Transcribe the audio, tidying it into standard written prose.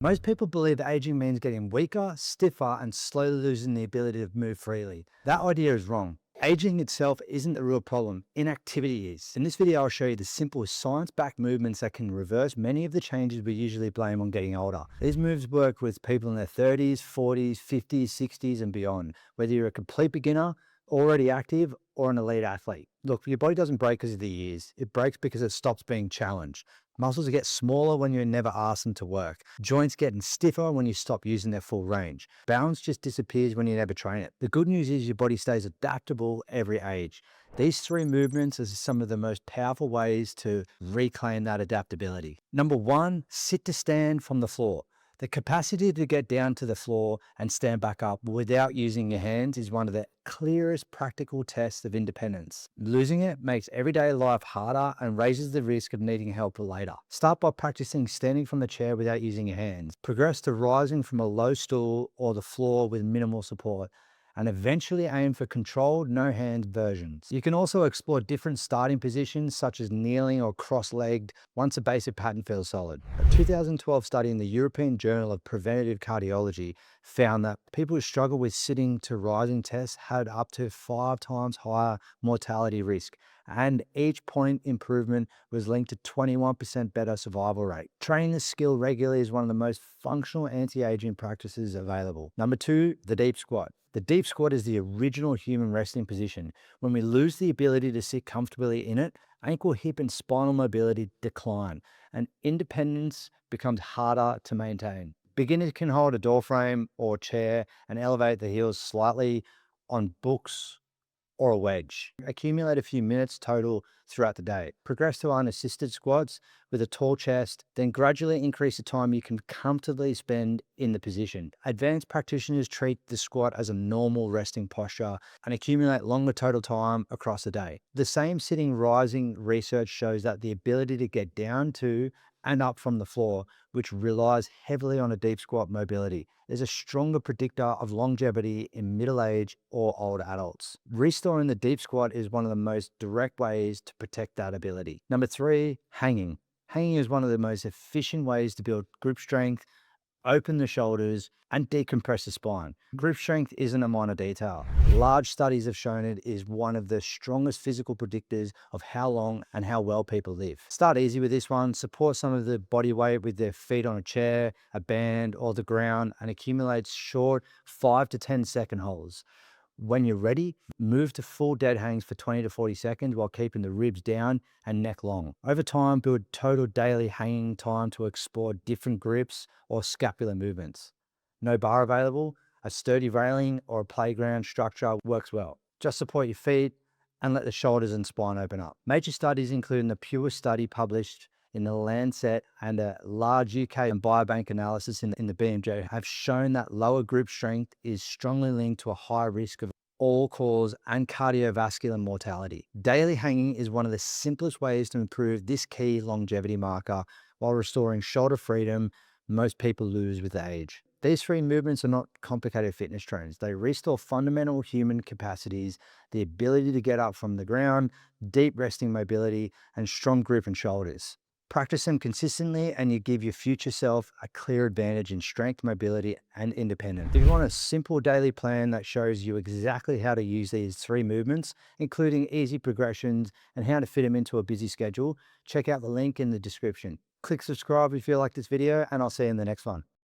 Most people believe aging means getting weaker, stiffer, and slowly losing the ability to move freely. That idea is wrong. Aging itself isn't the real problem, inactivity is. In this video, I'll show you the simple science-backed movements that can reverse many of the changes we usually blame on getting older. These moves work with people in their 30s, 40s, 50s, 60s, and beyond, whether you're a complete beginner, already active, or an elite athlete. Look, your body doesn't break because of the years. It breaks because it stops being challenged. Muscles get smaller when you never ask them to work. Joints getting stiffer when you stop using their full range. Balance just disappears when you never train it. The good news is your body stays adaptable every age. These three movements are some of the most powerful ways to reclaim that adaptability. Number one, sit to stand from the floor. The capacity to get down to the floor and stand back up without using your hands is one of the clearest practical tests of independence. Losing it makes everyday life harder and raises the risk of needing help later. Start by practicing standing from the chair without using your hands. Progress to rising from a low stool or the floor with minimal support, and eventually aim for controlled no-hand versions. You can also explore different starting positions such as kneeling or cross-legged once a basic pattern feels solid. A 2012 study in the European Journal of Preventive Cardiology found that people who struggle with sitting to rising tests had up to 5 times higher mortality risk, and each point improvement was linked to 21% better survival rate. Training this skill regularly is one of the most functional anti-aging practices available. Number two, the deep squat. The deep squat is the original human resting position. When we lose the ability to sit comfortably in it, ankle, hip, and spinal mobility decline, and independence becomes harder to maintain. Beginners can hold a door frame or chair and elevate the heels slightly on books or a wedge. Accumulate a few minutes total throughout the day. Progress to unassisted squats with a tall chest, then gradually increase the time you can comfortably spend in the position. Advanced practitioners treat the squat as a normal resting posture and accumulate longer total time across the day. The same sitting rising research shows that the ability to get down to and up from the floor, which relies heavily on a deep squat mobility, is a stronger predictor of longevity in middle age or older adults. Restoring the deep squat is one of the most direct ways to protect that ability. Number three, hanging. Hanging is one of the most efficient ways to build grip strength, open the shoulders, and decompress the spine. Grip strength isn't a minor detail. Large studies have shown it is one of the strongest physical predictors of how long and how well people live. Start easy with this one. Support some of the body weight with their feet on a chair, a band, or the ground, and accumulate short 5 to 10 second holds. When you're ready, move to full dead hangs for 20 to 40 seconds while keeping the ribs down and neck long. Over time, build total daily hanging time to explore different grips or scapular movements. No bar available, a sturdy railing or a playground structure works well. Just support your feet and let the shoulders and spine open up. Major studies, including the Pure study published in the Lancet and a large UK and biobank analysis in the BMJ, have shown that lower grip strength is strongly linked to a higher risk of all-cause and cardiovascular mortality. Daily hanging is one of the simplest ways to improve this key longevity marker while restoring shoulder freedom most people lose with age. These three movements are not complicated fitness trends. They restore fundamental human capacities, the ability to get up from the ground, deep resting mobility, and strong grip and shoulders. Practice them consistently and you give your future self a clear advantage in strength, mobility, and independence. If you want a simple daily plan that shows you exactly how to use these three movements, including easy progressions and how to fit them into a busy schedule, check out the link in the description. Click subscribe if you like this video, and I'll see you in the next one.